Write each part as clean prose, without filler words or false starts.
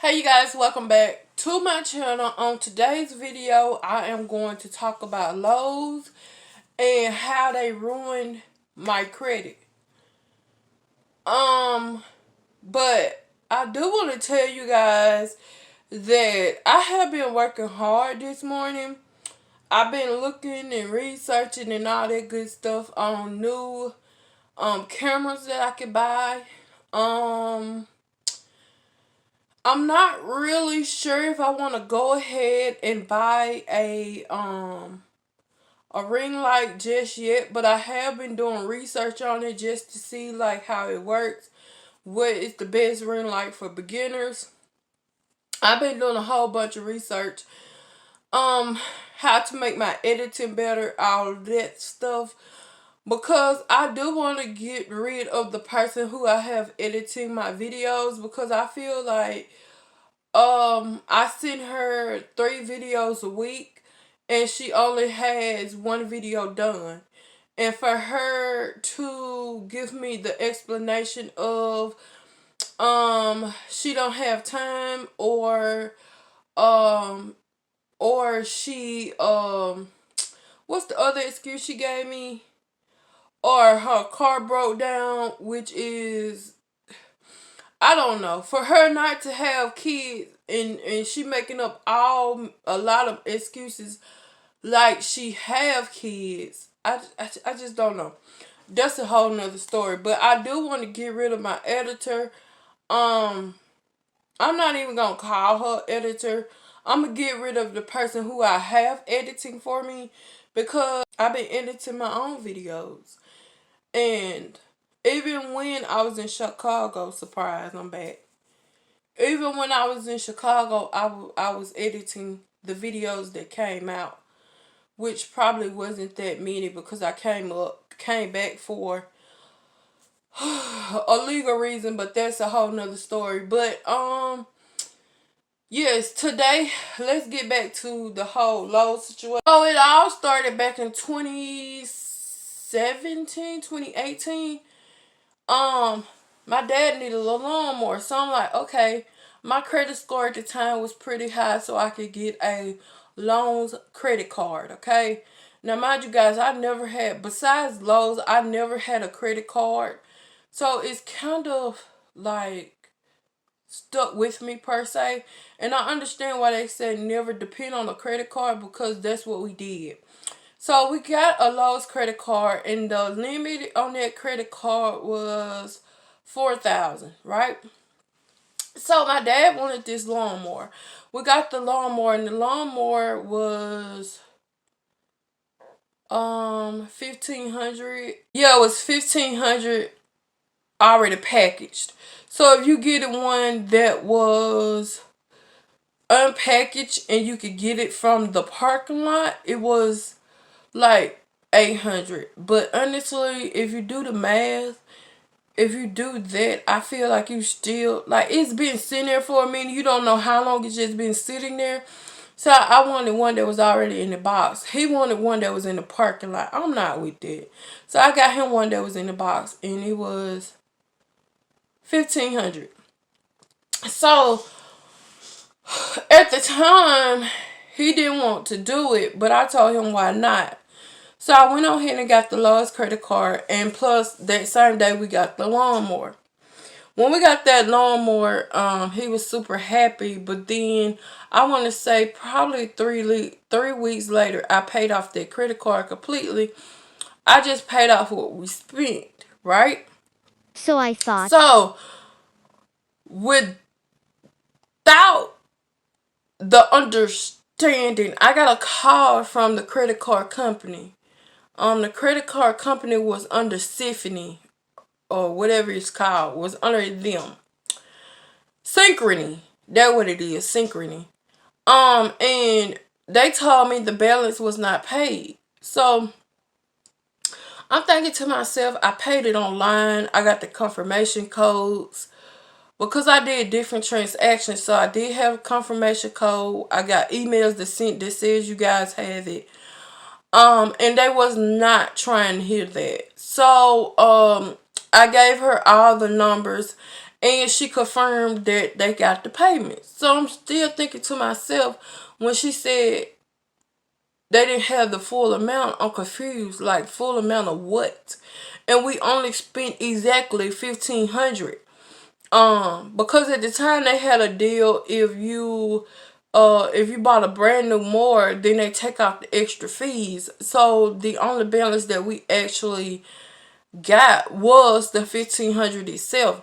Hey you guys, welcome back to my channel. On today's video, I am going to talk about Lowe's and how they ruined my credit. But I do want to tell you guys that I have been working hard this morning. I've been looking and researching and all that good stuff on new cameras that I could buy. I'm not really sure if I want to go ahead and buy a ring light just yet, but I have been doing research on it just to see like how it works. What is the best ring light for beginners? I've been doing a whole bunch of research. How to make my editing better, all of that stuff. Because I do want to get rid of the person who I have editing my videos, because I feel like I send her 3 videos a week and she only has 1 video done. And for her to give me the explanation of she don't have time, um she what's the other excuse she gave me? Or her car broke down, which is, I don't know. For her not to have kids, and she making up a lot of excuses like she have kids. I just don't know. That's a whole nother story. But I do want to get rid of my editor. Um, I'm not even gonna call her editor. I'm gonna get rid of the person who I have editing for me, because I've been editing my own videos. And even when I was in Chicago, surprise, I'm back. Even when I was in Chicago, I was editing the videos that came out, which probably wasn't that many because I came back for a legal reason, but that's a whole nother story. But yes, today let's get back to the whole Lowe situation. So it all started back in 2017, 2018. My dad needed a lawnmower, so I'm like, okay. My credit score at the time was pretty high, so I could get a Lowe's credit card. Okay. Now, mind you guys, I never had, besides Lowe's, I never had a credit card, so it's kind of like stuck with me per se. And I understand why they said never depend on a credit card, because that's what we did. So we got a Lowe's credit card, and the limit on that credit card was $4,000, right? So my dad wanted this lawnmower. We got the lawnmower, and the lawnmower was 1,500. Yeah, it was 1,500 already packaged. So if you get one that was unpackaged and you could get it from the parking lot, it was like 800. But honestly, if you do the math, if you do that, I feel like you still, like, it's been sitting there for a minute. You don't know how long it's just been sitting there. So I wanted one that was already in the box. He wanted one that was in the parking lot. I'm not with that. So I got him one that was in the box, and it was 1,500. So at the time, he didn't want to do it, but I told him why not. So I went on ahead and got the Lowe's credit card, and plus that same day we got the lawnmower. When we got that lawnmower, he was super happy. But then I want to say probably 3 weeks later, I paid off that credit card completely. I just paid off what we spent, right? So I thought. So without the understanding, I got a call from the credit card company. The credit card company was under Symphony, or whatever it's called, was under them. Synchrony. That's what it is, Synchrony. And they told me the balance was not paid. So I'm thinking to myself, I paid it online. I got the confirmation codes because I did different transactions. So I did have a confirmation code. I got emails that sent that says you guys have it. And they was not trying to hear that. So I gave her all the numbers, and she confirmed that they got the payment. So I'm still thinking to myself, when she said they didn't have the full amount, I'm confused. Like, full amount of what? And we only spent exactly $1,500. Because at the time they had a deal, if you bought a brand new more, then they take out the extra fees. So the only balance that we actually got was the $1,500 itself.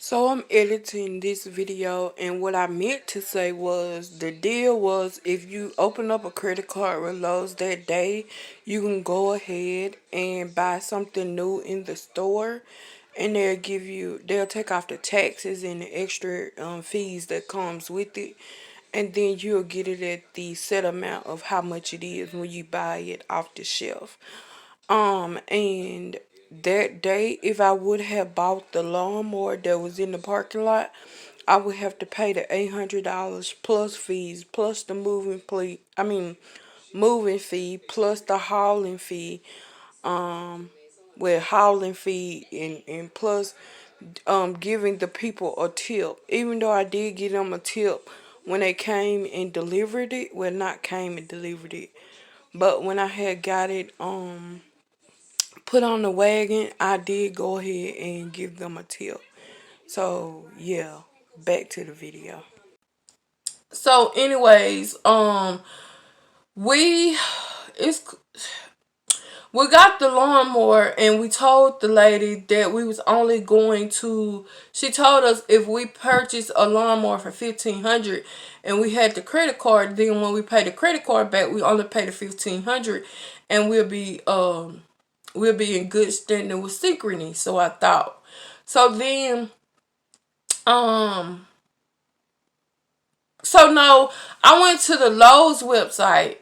So I'm editing this video, and what I meant to say was, the deal was, if you open up a credit card with Lowe's that day, you can go ahead and buy something new in the store, and they'll take off the taxes and the extra fees that comes with it, and then you'll get it at the set amount of how much it is when you buy it off the shelf. And that day, if I would have bought the lawnmower that was in the parking lot, I would have to pay the $800 plus fees, plus the moving fee, plus the hauling fee, with hauling fee, and plus giving the people a tip. Even though I did give them a tip when they came and delivered it, well, not came and delivered it, but when I had got it put on the wagon, I did go ahead and give them a tip. So yeah, back to the video. So anyways, we it's we got the lawnmower, and we told the lady that we was only going to, she told us if we purchased a lawnmower for $1,500 and we had the credit card, then when we pay the credit card back, we only pay the $1,500, and we'll be in good standing with Synchrony. So I thought. So then um so no, I went to the Lowe's website,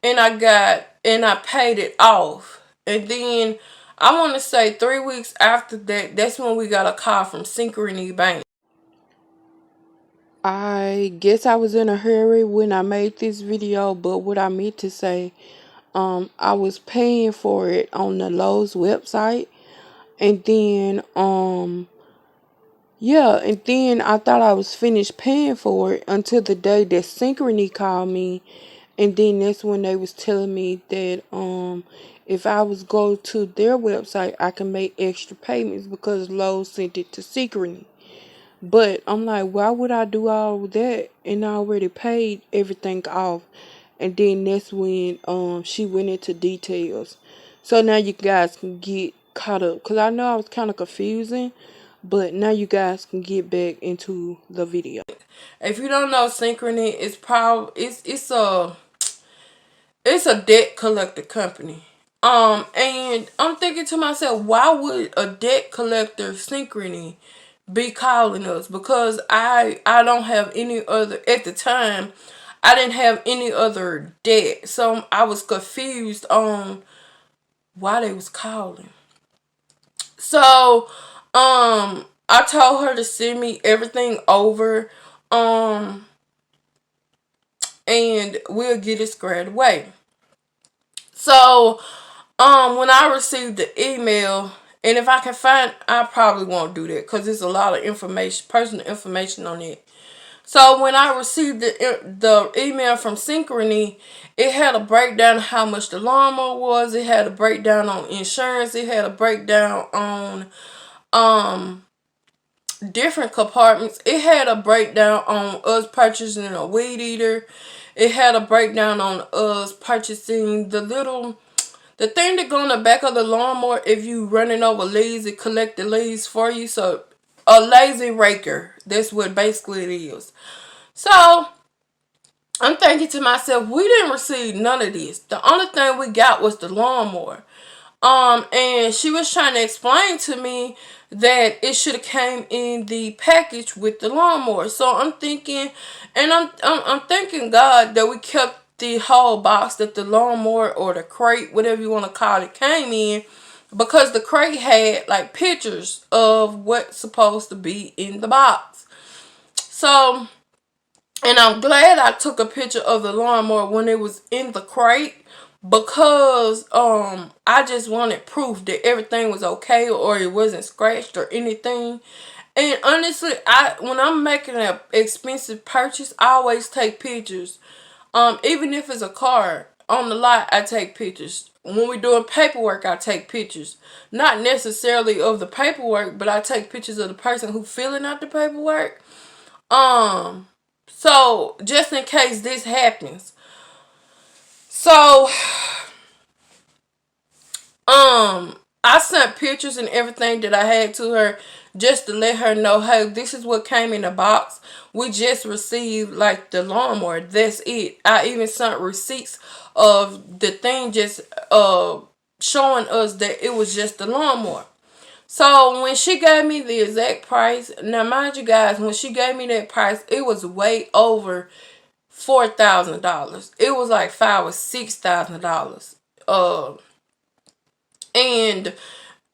and I paid it off. And then I want to say 3 weeks after that, that's when we got a call from Synchrony Bank. I guess I was in a hurry when I made this video, but what I meant to say, I was paying for it on the Lowe's website, and then yeah, and then I thought I was finished paying for it until the day that Synchrony called me, and then that's when they was telling me that if I was go to their website, I can make extra payments because Lowe's sent it to Synchrony. But I'm like, why would I do all of that? And I already paid everything off. And then that's when she went into details. So now you guys can get caught up. Because I know I was kind of confusing. But now you guys can get back into the video. If you don't know, Synchrony is it's a debt collector company. And I'm thinking to myself, why would a debt collector, Synchrony, be calling us? Because I don't have any other, at the time I didn't have any other debt, so I was confused on why they was calling. So I told her to send me everything over, and we'll get it squared away. So when I received the email, and if I can find, I probably won't do that because there's a lot of information, personal information on it. So when I received the email from Synchrony, it had a breakdown of how much the lawnmower was. It had a breakdown on insurance. It had a breakdown on different compartments. It had a breakdown on us purchasing a weed eater. It had a breakdown on us purchasing the thing that go on the back of the lawnmower. If you running over leaves, it collect the leaves for you. So a lazy raker. That's what basically it is. So I'm thinking to myself, we didn't receive none of this. The only thing we got was the lawnmower. And she was trying to explain to me that it should have came in the package with the lawnmower. So I'm thinking, and I'm thanking God that we kept the whole box that the lawnmower or the crate, whatever you want to call it, came in, because the crate had like pictures of what's supposed to be in the box. So, and I'm glad I took a picture of the lawnmower when it was in the crate, because I just wanted proof that everything was okay or it wasn't scratched or anything. And honestly, I when I'm making an expensive purchase, I always take pictures. Even if it's a car on the lot, I take pictures. When we're doing paperwork, I take pictures. Not necessarily of the paperwork, but I take pictures of the person who filling out the paperwork. Um, so just in case this happens. So, I sent pictures and everything that I had to her just to let her know, hey, this is what came in the box. We just received like the lawnmower. That's it. I even sent receipts of the thing just showing us that it was just the lawnmower. So when she gave me the exact price, now mind you guys, when she gave me that price, it was way over $4,000. It was like $5,000 or $6,000. And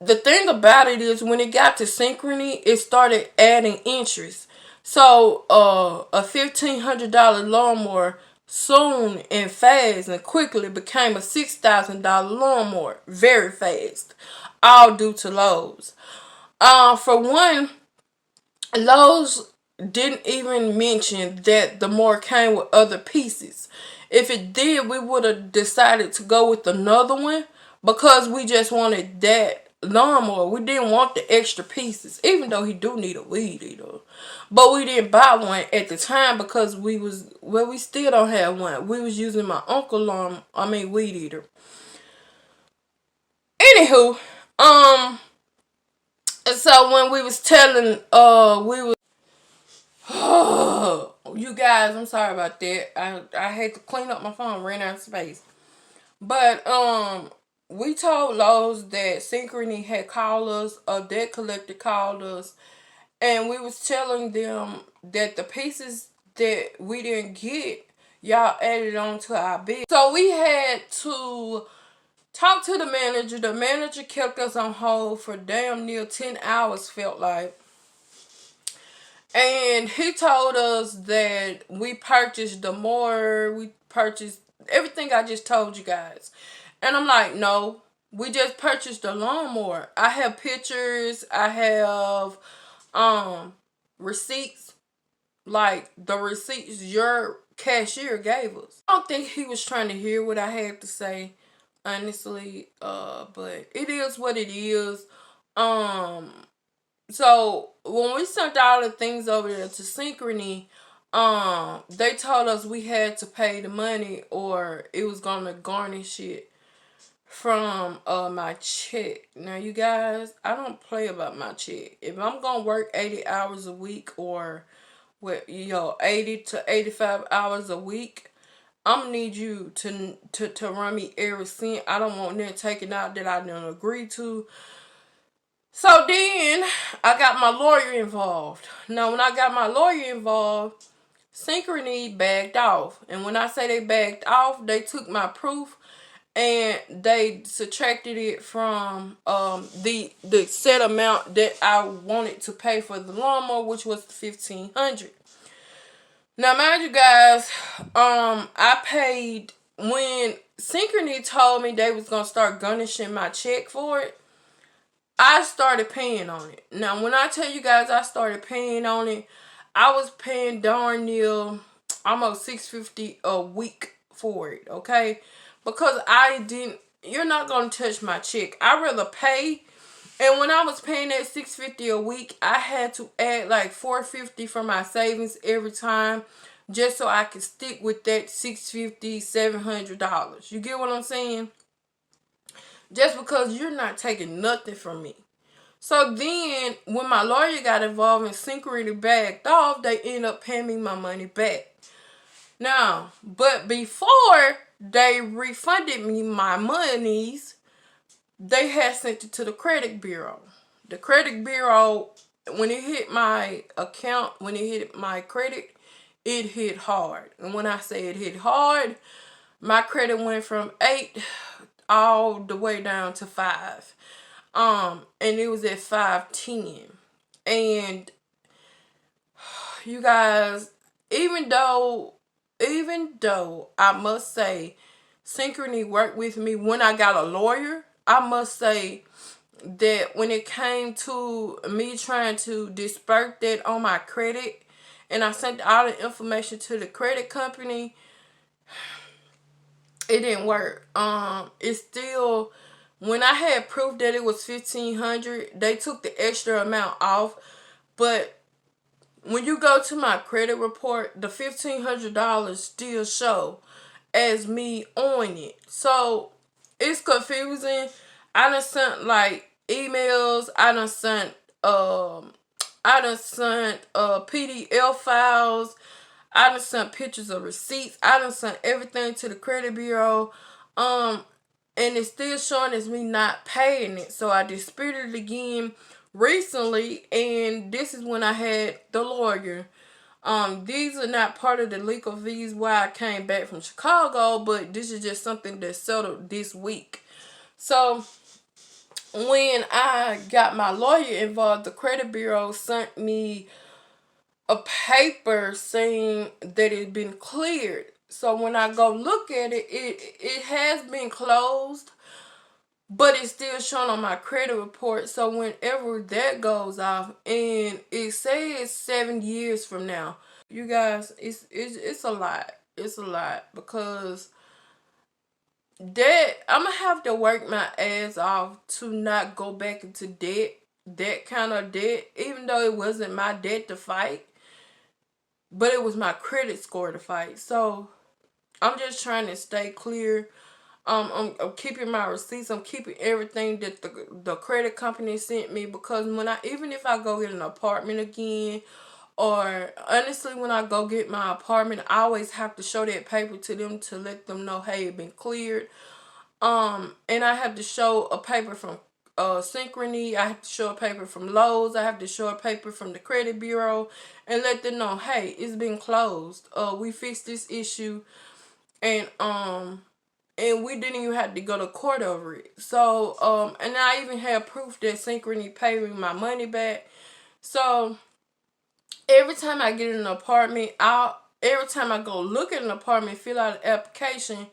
the thing about it is when it got to synchrony, it started adding interest. So a $1,500 lawnmower soon and fast and quickly became a $6,000 lawnmower very fast, all due to Lowe's. For one, Lowe's didn't even mention that the mower came with other pieces. If it did, we would have decided to go with another one because we just wanted that lawnmower. We didn't want the extra pieces, even though he do need a weed eater. But we didn't buy one at the time because we still don't have one. We was using my uncle weed eater. Anywho, so when we was telling, we was you guys, I'm sorry about that. I had to clean up my phone, ran out of space. But we told Lowe's that Synchrony had called us, a debt collector called us, and we was telling them that the pieces that we didn't get, y'all added on to our bill. So we had to talk to the manager. The manager kept us on hold for damn near 10 hours, felt like. And he told us that we purchased the mower, we purchased everything I just told you guys. And I'm like, no, we just purchased the lawnmower. I have pictures, I have receipts, like the receipts your cashier gave us. I don't think he was trying to hear what I had to say, honestly. But it is what it is. Um so when we sent all the things over there to Synchrony, they told us we had to pay the money or it was gonna garnish it from my check. Now you guys, I don't play about my check. If I'm gonna work 80 hours a week or 80 to 85 hours a week, I'm gonna need you to run me every cent. I don't want them taken out that I didn't agree to. So then I got my lawyer involved. Now, when I got my lawyer involved, Synchrony backed off. And when I say they backed off, they took my proof and they subtracted it from the set amount that I wanted to pay for the lawnmower, which was $1,500. Now, mind you guys, I paid when Synchrony told me they was gonna start garnishing my check for it. I started paying on it. Now, when I tell you guys I started paying on it, I was paying darn near almost $650 a week for it, okay? Because you're not going to touch my check. I'd rather pay. And when I was paying that $650 a week, I had to add like $450 for my savings every time just so I could stick with that $650, $700. You get what I'm saying? Just because you're not taking nothing from me. So then, when my lawyer got involved and Synchrony backed off, they ended up paying me my money back. Now, but before they refunded me my monies, they had sent it to the credit bureau. The credit bureau, when it hit my account, when it hit my credit, it hit hard. And when I say it hit hard, my credit went from 8 all the way down to 5. And it was at 510. And you guys, even though I must say Synchrony worked with me when I got a lawyer. I must say that when it came to me trying to disperse that on my credit, and I sent all the information to the credit company, it didn't work. It's still, when I had proof that it was 1,500, they took the extra amount off. But when you go to my credit report, the $1,500 still show as me on it. So it's confusing. I done sent like emails. I done sent PDF files. I done sent pictures of receipts. I done sent everything to the credit bureau. Um, and it's still showing as me not paying it. So I disputed it again recently, and this is when I had the lawyer. These are not part of the legal fees why I came back from Chicago, but this is just something that's settled this week. So when I got my lawyer involved, the credit bureau sent me a paper saying that it had been cleared. So when I go look at it, it has been closed, but it's still showing on my credit report. So whenever that goes off, and it says 7 years from now, you guys, it's a lot. It's a lot because debt. I'm gonna have to work my ass off to not go back into debt. That kind of debt, even though it wasn't my debt to fight, but it was my credit score to fight. So I'm just trying to stay clear. I'm keeping my receipts. I'm keeping everything that the credit company sent me, because when I, even if I go get an apartment again, or honestly when I go get my apartment, I always have to show that paper to them to let them know, hey, it been cleared. And I have to show a paper from Synchrony. I have to show a paper from Lowe's. I have to show a paper from the credit bureau and let them know, hey, it's been closed. We fixed this issue, and we didn't even have to go to court over it. So and I even have proof that Synchrony paid me my money back. So every time I get an apartment, every time I go look at an apartment, fill out an application,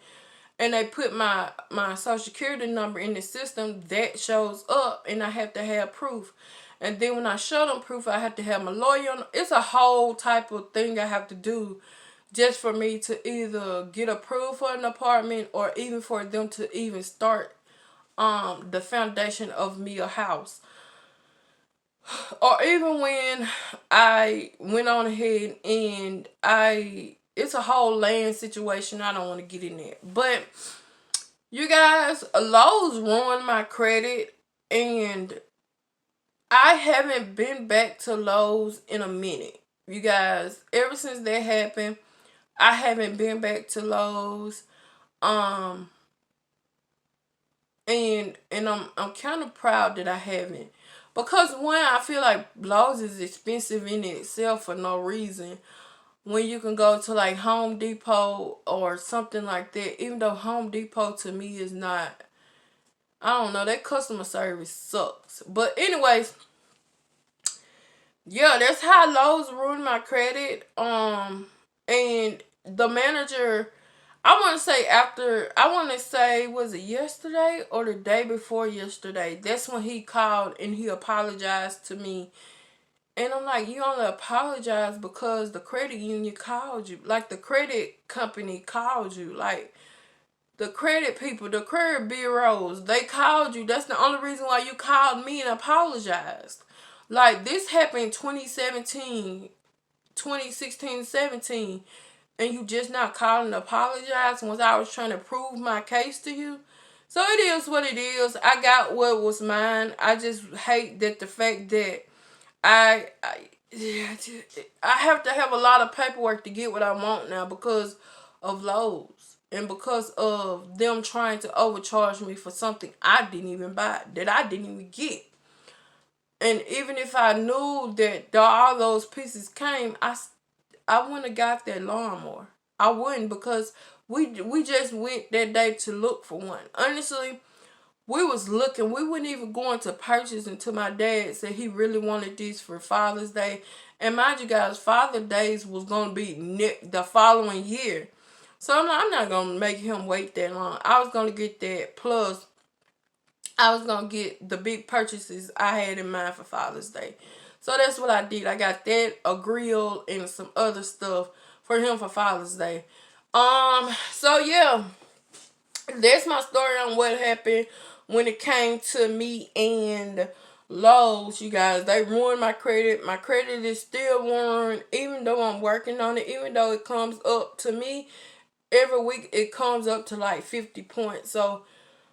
and they put my social security number in the system, that shows up, and I have to have proof. And then when I show them proof, I have to have my lawyer on. It's a whole type of thing I have to do just for me to either get approved for an apartment, or even for them to even start the foundation of me a house. Or even when I went on ahead and it's a whole land situation. I don't want to get in there. But you guys, Lowe's ruined my credit, and I haven't been back to Lowe's in a minute. You guys, ever since that happened, I haven't been back to Lowe's. Um and I'm kind of proud that I haven't, because one, I feel like Lowe's is expensive in itself for no reason, when you can go to like Home Depot or something like that. Even though Home Depot to me is not, I don't know, that customer service sucks. But anyways, yeah, that's how Lowe's ruined my credit. And the manager, I want to say, was it yesterday or the day before yesterday? That's when he called and he apologized to me. And I'm like, you only apologize because the credit union called you. Like, the credit company called you. Like, the credit people, the credit bureaus, they called you. That's the only reason why you called me and apologized. Like, this happened 2016, 17, and you just not calling to apologize once I was trying to prove my case to you. So it is what it is. I got what was mine. I just hate that the fact that I I, I have to have a lot of paperwork to get what I want now, because of Lowe's, and because of them trying to overcharge me for something I didn't even buy, that I didn't even get. And even if I knew that all those pieces came, I wouldn't have got that lawnmower. I wouldn't, because we just went that day to look for one. Honestly, we was looking. We weren't even going to purchase until my dad said he really wanted these for Father's Day. And mind you guys, Father's Days was going to be the following year. So I'm not going to make him wait that long. I was going to get that. Plus, I was going to get the big purchases I had in mind for Father's Day. So that's what I did. I got that, a grill, and some other stuff for him for Father's Day. So yeah, that's my story on what happened when it came to me and Lowe's. You guys, they ruined my credit. My credit is still ruined, even though I'm working on it. Even though it comes up to me every week, it comes up to like 50 points. So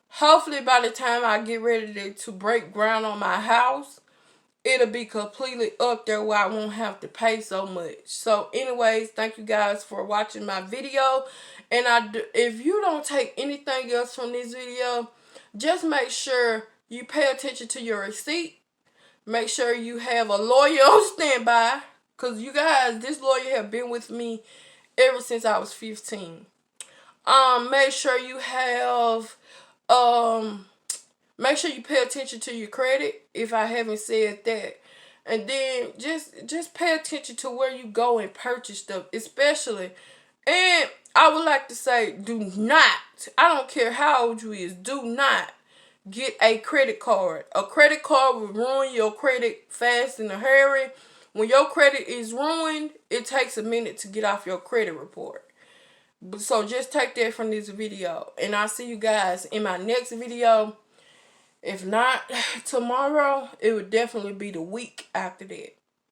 hopefully, by the time I get ready to break ground on my house, it'll be completely up there where I won't have to pay so much. So anyways, thank you guys for watching my video. And if you don't take anything else from this video, just make sure you pay attention to your receipt. Make sure you have a lawyer on standby. Because you guys, this lawyer have been with me ever since I was 15. Make sure you have make sure you pay attention to your credit if I haven't said that. And then just pay attention to where you go and purchase stuff, especially. And I would like to say, do not, I don't care how old you is, do not get a credit card. A credit card will ruin your credit fast in a hurry. When your credit is ruined, it takes a minute to get off your credit report. So just take that from this video. And I'll see you guys in my next video. If not tomorrow, it would definitely be the week after that.